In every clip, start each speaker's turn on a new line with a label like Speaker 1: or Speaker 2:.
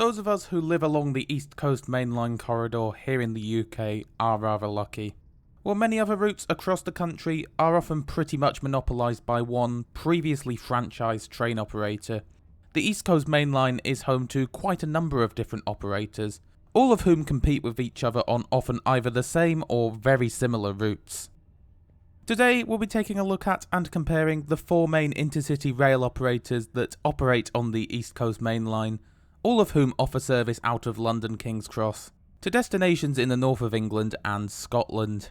Speaker 1: Those of us who live along the East Coast mainline corridor here in the UK are rather lucky. While many other routes across the country are often pretty much monopolised by one previously franchised train operator, the East Coast mainline is home to quite a number of different operators, all of whom compete with each other on often either the same or very similar routes. Today we'll be taking a look at and comparing the 4 main intercity rail operators that operate on the East Coast mainline, all of whom offer service out of London King's Cross, to destinations in the north of England and Scotland.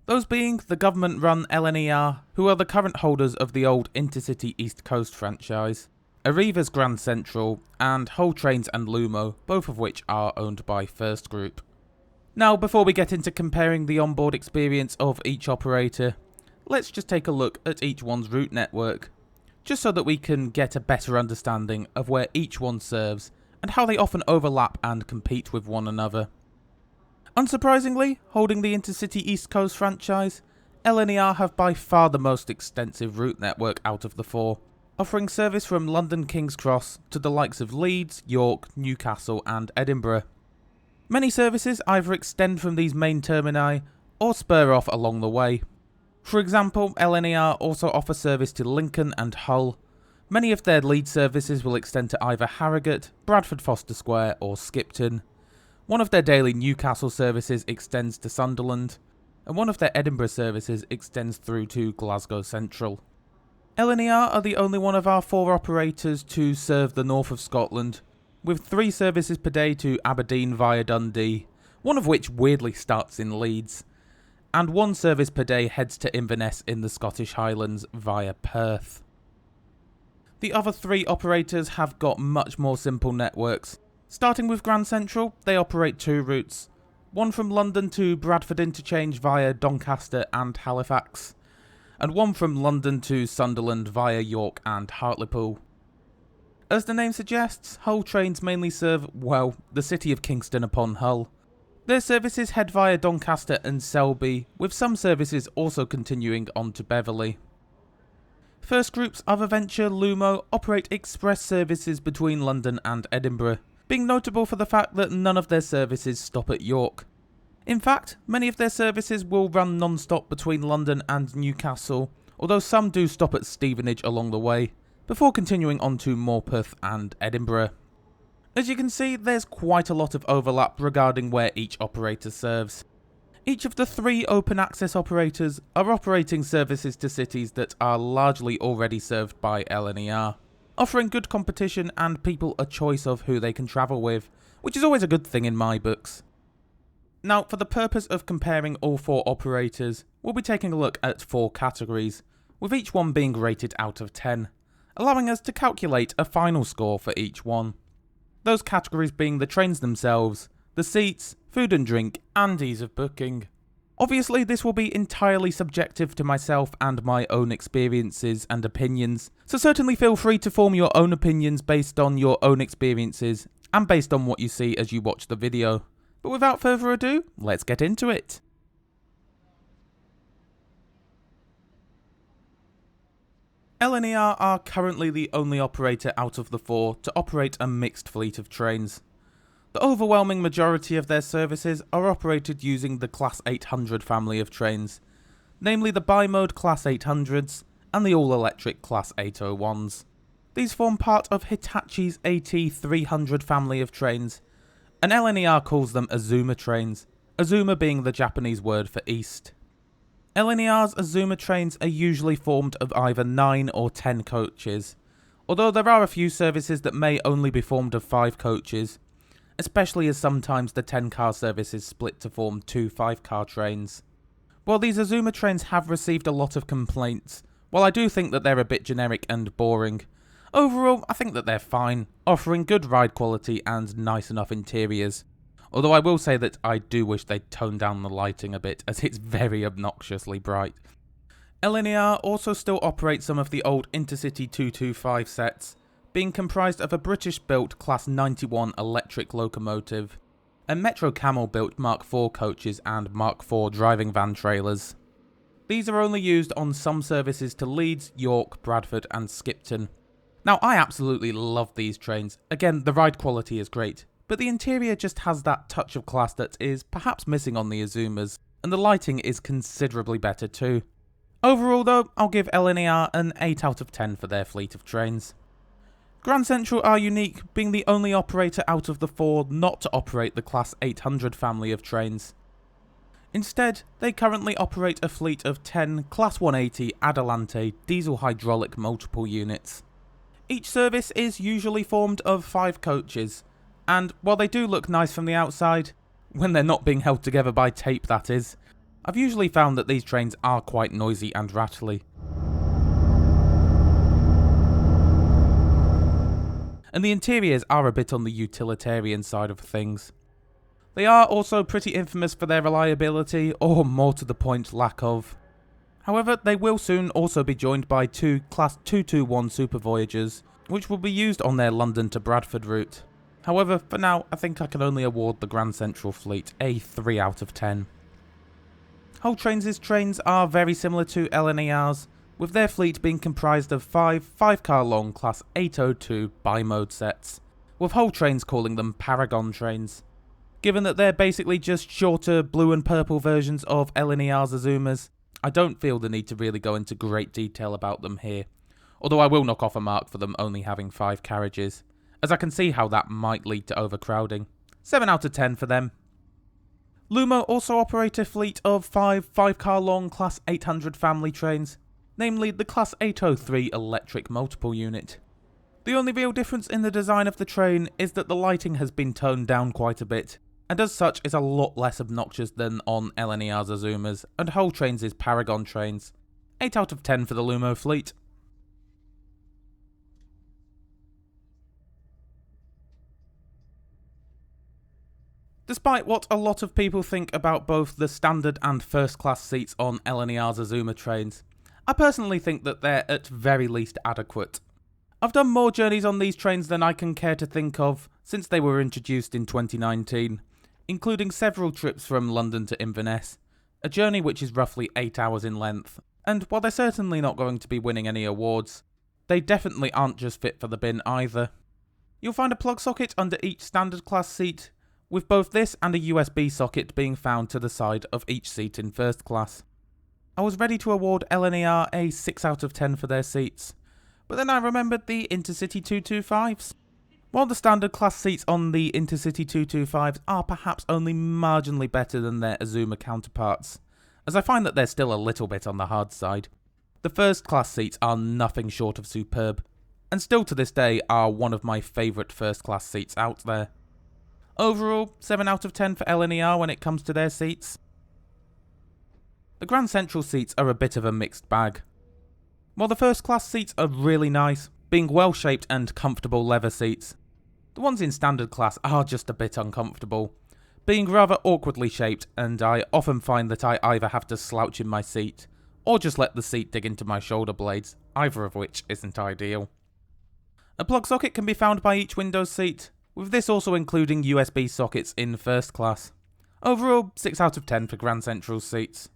Speaker 1: Those being the government-run LNER, who are the current holders of the old Intercity East Coast franchise, Arriva's Grand Central, and Hull Trains and Lumo, both of which are owned by First Group. Now, before we get into comparing the onboard experience of each operator, let's just take a look at each one's route network, just so that we can get a better understanding of where each one serves and how they often overlap and compete with one another. Unsurprisingly, holding the Intercity East Coast franchise, LNER have by far the most extensive route network out of the 4, offering service from London King's Cross to the likes of Leeds, York, Newcastle and Edinburgh. Many services either extend from these main termini or spur off along the way. For example, LNER also offer service to Lincoln and Hull. Many of their Leeds services will extend to either Harrogate, Bradford Foster Square or Skipton. One of their daily Newcastle services extends to Sunderland, and one of their Edinburgh services extends through to Glasgow Central. LNER are the only one of our 4 operators to serve the north of Scotland, with 3 services per day to Aberdeen via Dundee, one of which weirdly starts in Leeds, and 1 service per day heads to Inverness in the Scottish Highlands via Perth. The other 3 operators have got much more simple networks. Starting with Grand Central, they operate 2 routes, one from London to Bradford Interchange via Doncaster and Halifax, and one from London to Sunderland via York and Hartlepool. As the name suggests, Hull trains mainly serve, well, the city of Kingston upon Hull. Their services head via Doncaster and Selby, with some services also continuing on to Beverley. First Group's other venture, Lumo, operate express services between London and Edinburgh, being notable for the fact that none of their services stop at York. In fact, many of their services will run non-stop between London and Newcastle, although some do stop at Stevenage along the way, before continuing on to Morpeth and Edinburgh. As you can see, there's quite a lot of overlap regarding where each operator serves. Each of the 3 open access operators are operating services to cities that are largely already served by LNER, offering good competition and people a choice of who they can travel with, which is always a good thing in my books. Now, for the purpose of comparing all 4 operators, we'll be taking a look at 4 categories, with each one being rated out of 10, allowing us to calculate a final score for each one. Those categories being the trains themselves, the seats, food and drink, and ease of booking. Obviously, this will be entirely subjective to myself and my own experiences and opinions, so certainly feel free to form your own opinions based on your own experiences and based on what you see as you watch the video. But without further ado, let's get into it. LNER are currently the only operator out of the 4 to operate a mixed fleet of trains. The overwhelming majority of their services are operated using the Class 800 family of trains, namely the bi-mode Class 800s and the all-electric Class 801s. These form part of Hitachi's AT300 family of trains, and LNER calls them Azuma trains, Azuma being the Japanese word for east. LNER's Azuma trains are usually formed of either 9 or 10 coaches, although there are a few services that may only be formed of 5 coaches, especially as sometimes the 10-car service is split to form 2 5-car trains. While these Azuma trains have received a lot of complaints, while I do think that they're a bit generic and boring, overall I think that they're fine, offering good ride quality and nice enough interiors. Although I will say that I do wish they'd tone down the lighting a bit, as it's very obnoxiously bright. LNER also still operates some of the old Intercity 225 sets, being comprised of a British-built Class 91 electric locomotive, and Metro Camel-built Mark IV coaches and Mark IV driving van trailers. These are only used on some services to Leeds, York, Bradford and Skipton. Now, I absolutely love these trains. Again, the ride quality is great, but the interior just has that touch of class that is perhaps missing on the Azumas, and the lighting is considerably better too. Overall though, I'll give LNER an 8 out of 10 for their fleet of trains. Grand Central are unique, being the only operator out of the 4 not to operate the Class 800 family of trains. Instead, they currently operate a fleet of 10 Class 180 Adelante diesel hydraulic multiple units. Each service is usually formed of 5 coaches, and while they do look nice from the outside, when they're not being held together by tape that is, I've usually found that these trains are quite noisy and rattly. And the interiors are a bit on the utilitarian side of things. They are also pretty infamous for their reliability, or more to the point, lack of. However, they will soon also be joined by 2 Class 221 Super Voyagers, which will be used on their London to Bradford route. However, for now, I think I can only award the Grand Central fleet a 3 out of 10. Hull Trains' trains are very similar to LNER's, with their fleet being comprised of 5 car long Class 802 bi-mode sets, with Hull Trains calling them Paragon trains. Given that they're basically just shorter blue and purple versions of LNER's Azumas, I don't feel the need to really go into great detail about them here, although I will knock off a mark for them only having 5 carriages, as I can see how that might lead to overcrowding. 7 out of 10 for them. Lumo also operate a fleet of 5 car long Class 800 family trains, namely the Class 803 electric multiple unit. The only real difference in the design of the train is that the lighting has been toned down quite a bit, and as such is a lot less obnoxious than on LNER's Azumas and Hull Trains' Paragon trains. 8 out of 10 for the Lumo fleet. Despite what a lot of people think about both the standard and first class seats on LNER's Azuma trains, I personally think that they're at very least adequate. I've done more journeys on these trains than I can care to think of since they were introduced in 2019, including several trips from London to Inverness, a journey which is roughly 8 hours in length, and while they're certainly not going to be winning any awards, they definitely aren't just fit for the bin either. You'll find a plug socket under each standard class seat, with both this and a USB socket being found to the side of each seat in first class. I was ready to award LNER a 6 out of 10 for their seats, but then I remembered the Intercity 225s. While the standard class seats on the Intercity 225s are perhaps only marginally better than their Azuma counterparts, as I find that they're still a little bit on the hard side, the first class seats are nothing short of superb, and still to this day are one of my favourite first class seats out there. Overall, 7 out of 10 for LNER when it comes to their seats. The Grand Central seats are a bit of a mixed bag. While the first class seats are really nice, being well shaped and comfortable leather seats, the ones in standard class are just a bit uncomfortable, being rather awkwardly shaped, and I often find that I either have to slouch in my seat, or just let the seat dig into my shoulder blades, either of which isn't ideal. A plug socket can be found by each window seat, with this also including USB sockets in first class. Overall, 6 out of 10 for Grand Central seats.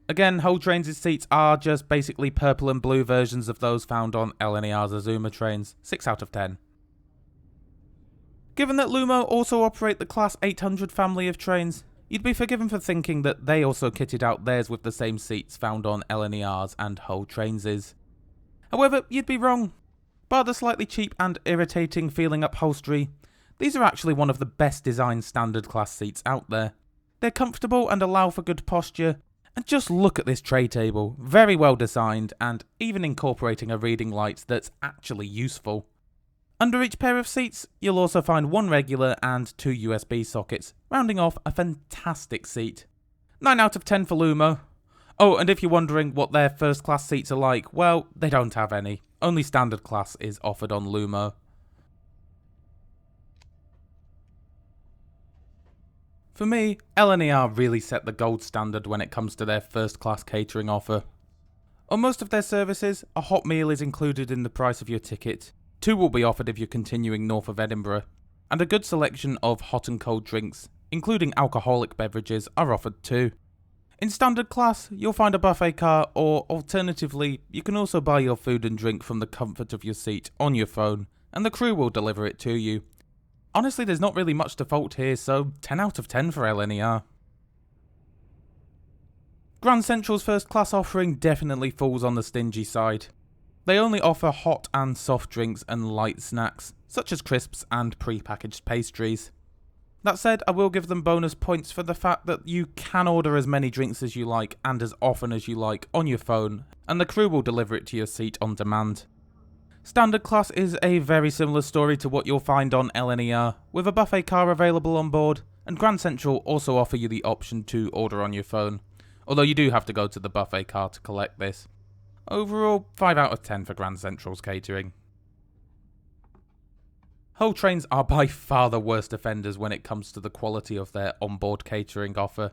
Speaker 1: Again, Hull Trains' seats are just basically purple and blue versions of those found on LNER's Azuma trains, 6 out of 10. Given that Lumo also operate the Class 800 family of trains, you'd be forgiven for thinking that they also kitted out theirs with the same seats found on LNER's and Hull Trains'. However, you'd be wrong. Bar the slightly cheap and irritating feeling upholstery, these are actually one of the best designed standard class seats out there. They're comfortable and allow for good posture, and just look at this tray table, very well designed and even incorporating a reading light that's actually useful. Under each pair of seats, you'll also find 1 regular and 2 USB sockets, rounding off a fantastic seat. 9 out of 10 for Lumo. Oh, and if you're wondering what their first class seats are like, well, they don't have any. Only standard class is offered on Lumo. For me, LNER really set the gold standard when it comes to their first class catering offer. On most of their services, a hot meal is included in the price of your ticket. 2 will be offered if you're continuing north of Edinburgh, and a good selection of hot and cold drinks, including alcoholic beverages, are offered too. In standard class, you'll find a buffet car, or alternatively, you can also buy your food and drink from the comfort of your seat on your phone, and the crew will deliver it to you. Honestly, there's not really much to fault here, so 10 out of 10 for LNER. Grand Central's first class offering definitely falls on the stingy side. They only offer hot and soft drinks and light snacks, such as crisps and pre-packaged pastries. That said, I will give them bonus points for the fact that you can order as many drinks as you like and as often as you like on your phone, and the crew will deliver it to your seat on demand. Standard class is a very similar story to what you'll find on LNER, with a buffet car available on board, and Grand Central also offer you the option to order on your phone, although you do have to go to the buffet car to collect this. Overall, 5 out of 10 for Grand Central's catering. Hull Trains are by far the worst offenders when it comes to the quality of their onboard catering offer.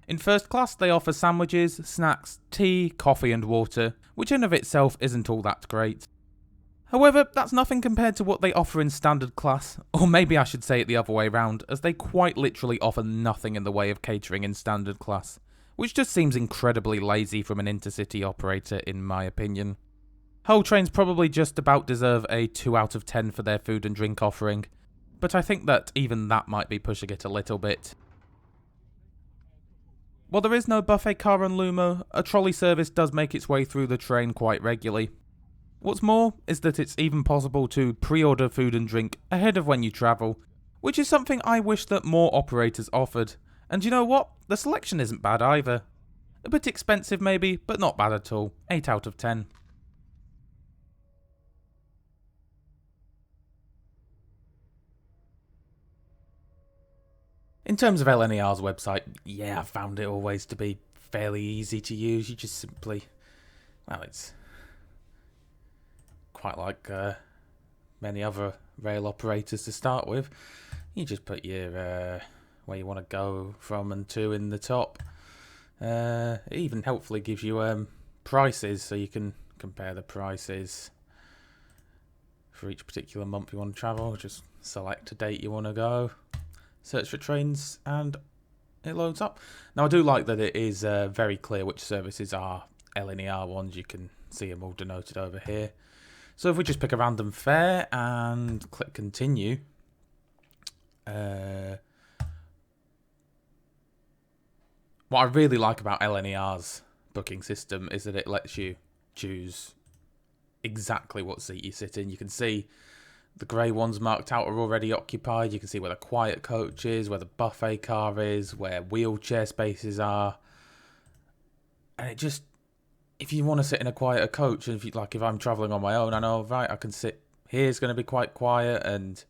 Speaker 1: In first class, they offer sandwiches, snacks, tea, coffee and water, which in of itself isn't all that great. However, that's nothing compared to what they offer in standard class, or maybe I should say it the other way round, as they quite literally offer nothing in the way of catering in standard class, which just seems incredibly lazy from an intercity operator in my opinion. Hull Trains probably just about deserve a 2 out of 10 for their food and drink offering, but I think that even that might be pushing it a little bit. While there is no buffet car on Lumo, a trolley service does make its way through the train quite regularly. What's more is that it's even possible to pre-order food and drink ahead of when you travel, which is something I wish that more operators offered. And you know what? The selection isn't bad either. A bit expensive maybe, but not bad at all. 8 out of 10. In terms of LNER's website, yeah, I found it always to be fairly easy to use. You just simply, well, it's quite like many other rail operators to start with. You just put your where you want to go from and to in the top. It even helpfully gives you prices, so you can compare the prices for each particular month you want to travel. Just select a date you want to go, search for trains, and it loads up. Now I do like that it is very clear which services are LNER ones. You can see them all denoted over here. So if we just pick a random fare and click continue, what I really like about LNER's booking system is that it lets you choose exactly what seat you sit in. You can see the grey ones marked out are already occupied. You can see where the quiet coach is, where the buffet car is, where wheelchair spaces are. And it just, if you want to sit in a quieter coach, if I'm travelling on my own, I know, right, I can sit here, it's going to be quite quiet, and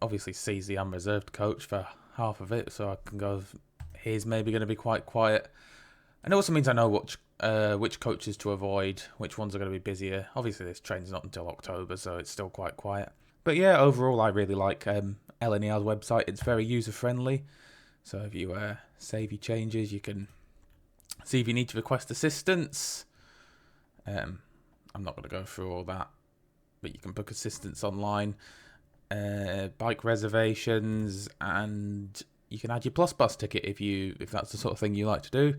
Speaker 1: obviously C's the unreserved coach for half of it, so I can go, here's maybe going to be quite quiet. And it also means I know which coaches to avoid, which ones are going to be busier. Obviously this train's not until October, so it's still quite quiet. But yeah, overall I really like LNER's website. It's very user friendly, so if you save your changes, you can see if you need to request assistance. I'm not going to go through all that, but you can book assistance online, bike reservations, and you can add your Plus Bus ticket if that's the sort of thing you like to do.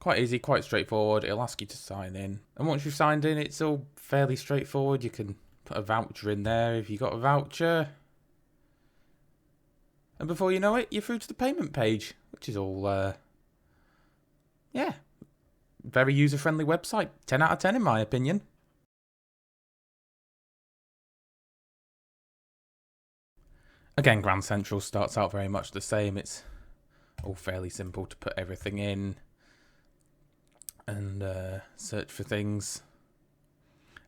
Speaker 1: Quite easy, quite straightforward. It'll ask you to sign in, and once you've signed in, it's all fairly straightforward. You can put a voucher in there if you got a voucher, and before you know it, you're through to the payment page, which is all very user-friendly website. 10 out of 10 in my opinion. Again, Grand Central starts out very much the same. It's all fairly simple to put everything in and search for things.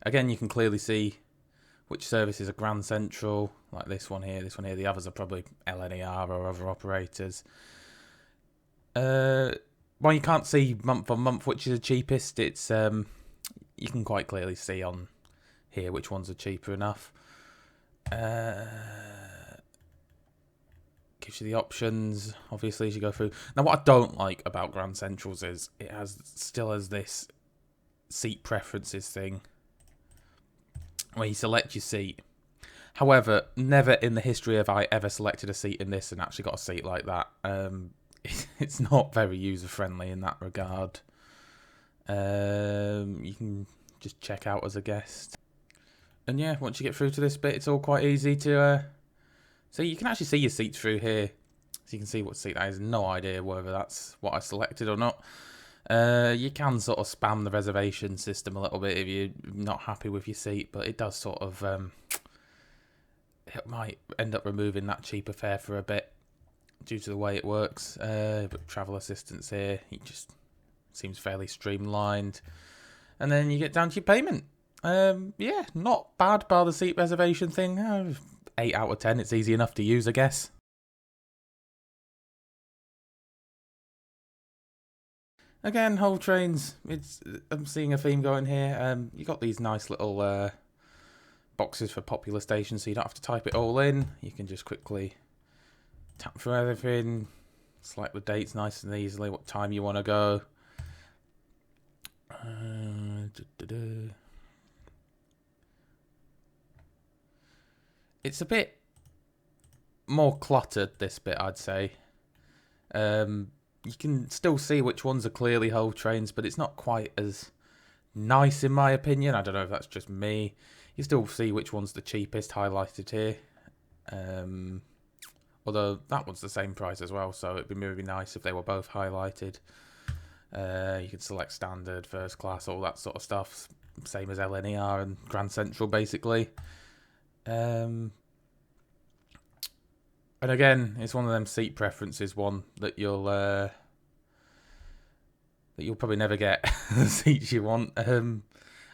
Speaker 1: Again, you can clearly see which services are Grand Central, like this one here. The others are probably LNER or other operators. While you can't see month on month which is the cheapest, it's you can quite clearly see on here which ones are cheaper enough. Gives you the options, obviously, as you go through. Now, what I don't like about Grand Central's is it still has this seat preferences thing where you select your seat, However, never in the history have I ever selected a seat in this and actually got a seat like that. It's not very user-friendly in that regard. You can just check out as a guest. And yeah, once you get through to this bit, it's all quite easy to... So you can actually see your seats through here. So you can see what seat that is. No idea whether that's what I selected or not. You can sort of spam the reservation system a little bit if you're not happy with your seat, but it does sort of... it might end up removing that cheaper fare for a bit due to the way it works. But travel assistance here, it just seems fairly streamlined. And then you get down to your payment. Yeah, not bad bar the seat reservation thing. 8 out of 10, it's easy enough to use, I guess. Again, whole trains. I'm seeing a theme going here. You got these nice little boxes for popular stations, so you don't have to type it all in. You can just quickly tap through everything, select the dates nice and easily, what time you want to go. It's a bit more cluttered, this bit, I'd say. You can still see which ones are clearly whole trains, but it's not quite as nice in my opinion. I don't know if that's just me. You still see which one's the cheapest highlighted here. Although that one's the same price as well, so it'd be really nice if they were both highlighted. You could select standard, first class, all that sort of stuff. Same as LNER and Grand Central, basically. And again, it's one of them seat preferences one that you'll probably never get the seats you want. And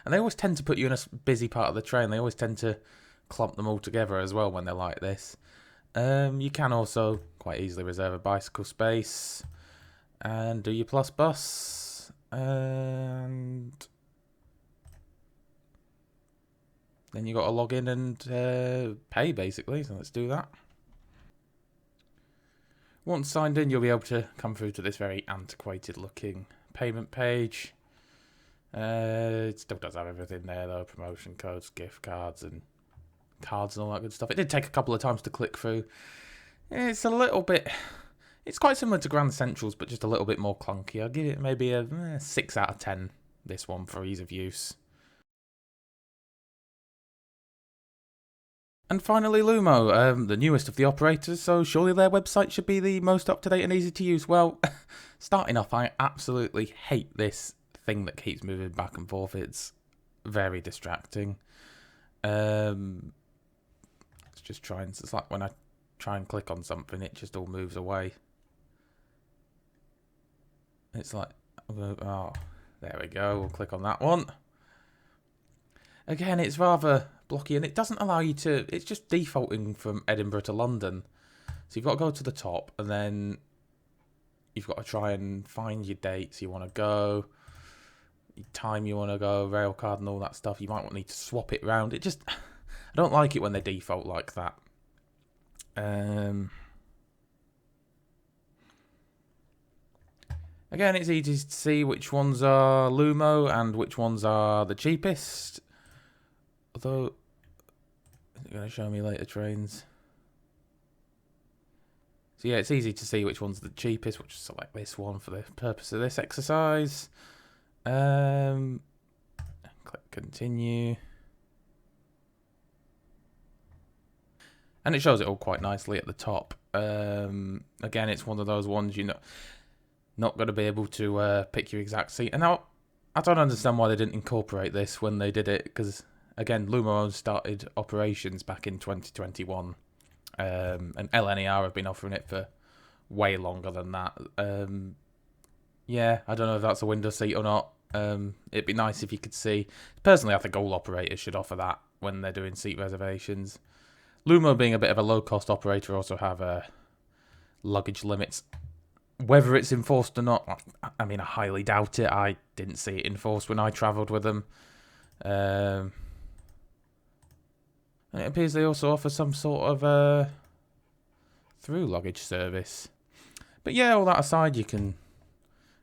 Speaker 1: they always tend to put you in a busy part of the train. They always tend to clump them all together as well when they're like this. You can also quite easily reserve a bicycle space and do your plus bus. And then you got to log in and pay, basically. So let's do that. Once signed in, you'll be able to come through to this very antiquated looking payment page. It still does have everything there though, promotion codes, gift cards and all that good stuff. It did take a couple of times to click through. It's a little bit... It's quite similar to Grand Central's, but just a little bit more clunky. I'll give it maybe a 6 out of 10, this one, for ease of use. And finally, Lumo, the newest of the operators, so surely their website should be the most up-to-date and easy to use. Well, starting off, I absolutely hate this thing that keeps moving back and forth. It's very distracting. It's just trying... It's like when I try and click on something, it just all moves away. It's like... Oh, there we go. We'll click on that one. Again, it's rather blocky, and it doesn't allow you to... It's just defaulting from Edinburgh to London. So you've got to go to the top, and then you've got to try and find your dates you want to go, your time you want to go, rail card and all that stuff. You might need to swap it around. It just... I don't like it when they default like that. Again, it's easy to see which ones are Lumo and which ones are the cheapest. Although, is it going to show me later trains? So yeah, it's easy to see which one's the cheapest. We'll just select this one for the purpose of this exercise. Click continue. And it shows it all quite nicely at the top. Again, it's one of those ones you're not going to be able to pick your exact seat. And now, I don't understand why they didn't incorporate this when they did it, because... Again, Lumo started operations back in 2021, and LNER have been offering it for way longer than that. Yeah, I don't know if that's a window seat or not. It'd be nice if you could see. Personally, I think all operators should offer that when they're doing seat reservations. Lumo, being a bit of a low-cost operator, also have luggage limits. Whether it's enforced or not, I mean, I highly doubt it. I didn't see it enforced when I travelled with them. And it appears they also offer some sort of through luggage service. But yeah, all that aside, you can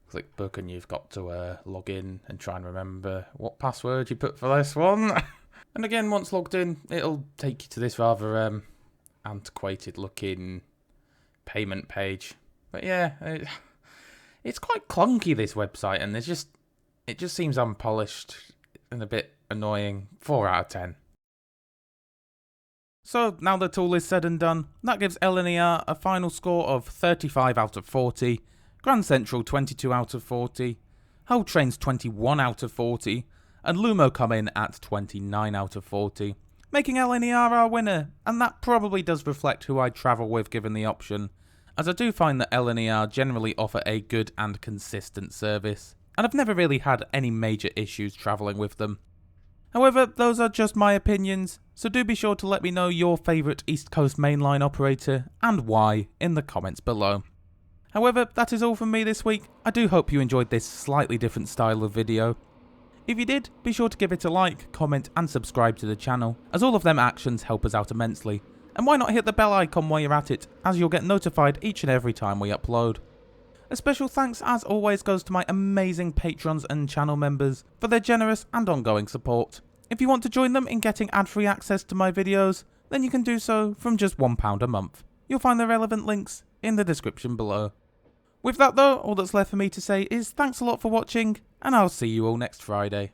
Speaker 1: click book and you've got to log in and try and remember what password you put for this one. And again, once logged in, it'll take you to this rather antiquated looking payment page. But yeah, it's quite clunky, this website, and it just seems unpolished and a bit annoying. 4 out of 10. So now that all is said and done, that gives LNER a final score of 35 out of 40, Grand Central 22 out of 40, Hull Trains 21 out of 40, and Lumo come in at 29 out of 40, making LNER our winner, and that probably does reflect who I travel with given the option, as I do find that LNER generally offer a good and consistent service, and I've never really had any major issues travelling with them. However, those are just my opinions, so do be sure to let me know your favourite East Coast mainline operator and why in the comments below. However, that is all from me this week. I do hope you enjoyed this slightly different style of video. If you did, be sure to give it a like, comment and subscribe to the channel, as all of them actions help us out immensely. And why not hit the bell icon while you're at it, as you'll get notified each and every time we upload. A special thanks as always goes to my amazing patrons and channel members for their generous and ongoing support. If you want to join them in getting ad-free access to my videos, then you can do so from just £1 a month. You'll find the relevant links in the description below. With that though, all that's left for me to say is thanks a lot for watching, and I'll see you all next Friday.